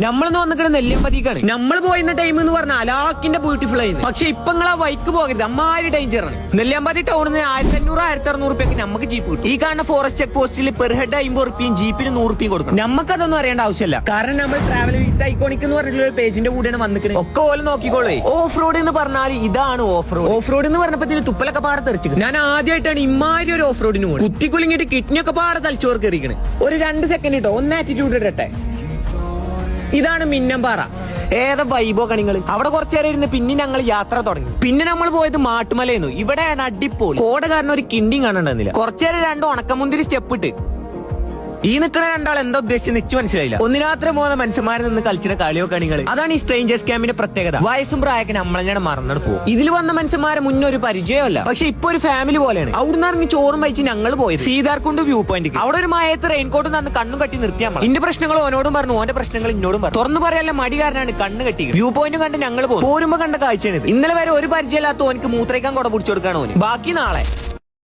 നമ്മളൊന്ന് വന്നിട്ട് നെല്ലിയമ്പതിക്കാണ്. നമ്മൾ പോയിരുന്ന ടൈം എന്ന് പറഞ്ഞാൽ അലാക്കിന്റെ ബ്യൂട്ടിഫുൾ ആയിരുന്നു. പക്ഷെ ഇപ്പൊ നിങ്ങൾ ആ വൈക്ക് പോകരുത്, അമ്മാരി ഡേഞ്ചറാണ്. നെല്ലിയമ്പതി ടൗണിൽ നിന്ന് 1500-1600 റുപ്യക്ക് നമുക്ക് ജീപ്പ് കിട്ടും. ഈ കാണുന്ന ഫോറസ്റ്റ് ചെക്ക് പോസ്റ്റിൽ പെർ ഹെഡ് 50 റുപ്യയും ജീപ്പിന് 100 റുപ്യയും കൊടുക്കും. നമുക്കതൊന്നും അറിയേണ്ട ആവശ്യമില്ല, കാരണം നമ്മൾ ട്രാവൽ വിത്ത് ഐക്കോണിക് എന്ന് പറഞ്ഞിട്ടുള്ള ഒരു പേജിന്റെ കൂടെയാണ് വന്നിട്ട് ഒക്കെ ഓല നോക്കിക്കോളേ. ഓഫ് റോഡ് എന്ന് പറഞ്ഞാൽ ഇതാണ് ഓഫ് റോഡ്. ഓഫ് റോഡ് എന്ന് പറഞ്ഞപ്പോ തുപ്പലൊക്കെ പാടെ തെറിച്ചു. ഞാൻ ആദ്യമായിട്ടാണ് ഇമാരി ഒരു ഓഫ് റോഡിന് പോകുന്നത്. കുത്തിക്കുലുങ്ങിട്ട് കിഡ്നിയൊക്കെ പാടെ തലച്ചോറ് കയറിക്കണ്. ഒരു 2 സെക്കൻഡ് ഇട്ടോ, ഒന്ന് ആറ്റിറ്റ്യൂഡ് ഇടട്ടെ. ഇതാണ് മിന്നംപാറ. ഏതാ വൈബോ കണികള്. അവിടെ കുറച്ചേരം ഇരുന്ന് പിന്നെ ഞങ്ങൾ യാത്ര തുടങ്ങി. പിന്നെ നമ്മൾ പോയത് മാട്ടുമലയെന്നു. ഇവിടെയാണ് അടിപൊളി. കോട കാരണം ഒരു കിണ്ടിയും കാണണ്ടെന്നില്ല. കുറച്ചേരം 2 ഉണക്കമുന്തിരി സ്റ്റെപ്പ് ഇട്ട്. ഈ നിൽക്കുന്ന രണ്ടാൾ എന്താ ഉദ്ദേശിച്ച് നിച്ച് മനസ്സിലായില്ല. ഒന്നിനാത്ര പോകുന്ന മനുഷ്യന്മാരിൽ നിന്ന് കളിച്ചിട്ട് കളിയോ കണികൾ. അതാണ് ഈ സ്ട്രേഞ്ചേഴ്സ് ക്യാമ്പിന്റെ പ്രത്യേകത. വയസ്സും പ്രായമൊക്കെ നമ്മളെങ്ങനെ മറന്നിട്ട് പോകും. ഇതിൽ വന്ന മനുഷ്യന്മാരെ മുന്നേ ഒരു പരിചയമല്ല, പക്ഷെ ഇപ്പൊ ഒരു ഫാമിലി പോലെയാണ്. അവിടുന്ന് ഇറങ്ങി ചോറും വഹിച്ച് ഞങ്ങൾ പോയത് സീതാർകുണ്ട് വ്യൂ പോയിന്റ്. അവിടെ ഒരു മയത്ത് റെയിൻകോട്ട് തന്ന് കണ്ണും കട്ടി നിർത്തിയാൽ മതി. എന്റെ പ്രശ്നങ്ങൾ ഓനോടും പറഞ്ഞു, ഓന്റെ പ്രശ്നങ്ങൾ ഇന്നോടും പറഞ്ഞു. തുറന്നു പറയാനുള്ള മടി കാരനാണ് കണ്ണ് കെട്ടി. വ്യൂ പോയിന്റ് കണ്ട് ഞങ്ങൾ പോകും. പോരുമ്പോ കണ്ട കാഴ്ചയാണ്. ഇന്നലെ വരെ ഒരു പരിചയമില്ലാത്ത ഓനക്ക് മൂത്രയ്ക്കാൻ കുട പിടിച്ചു കൊടുക്കാണ് ഓന്. ബാക്കി നാളെ.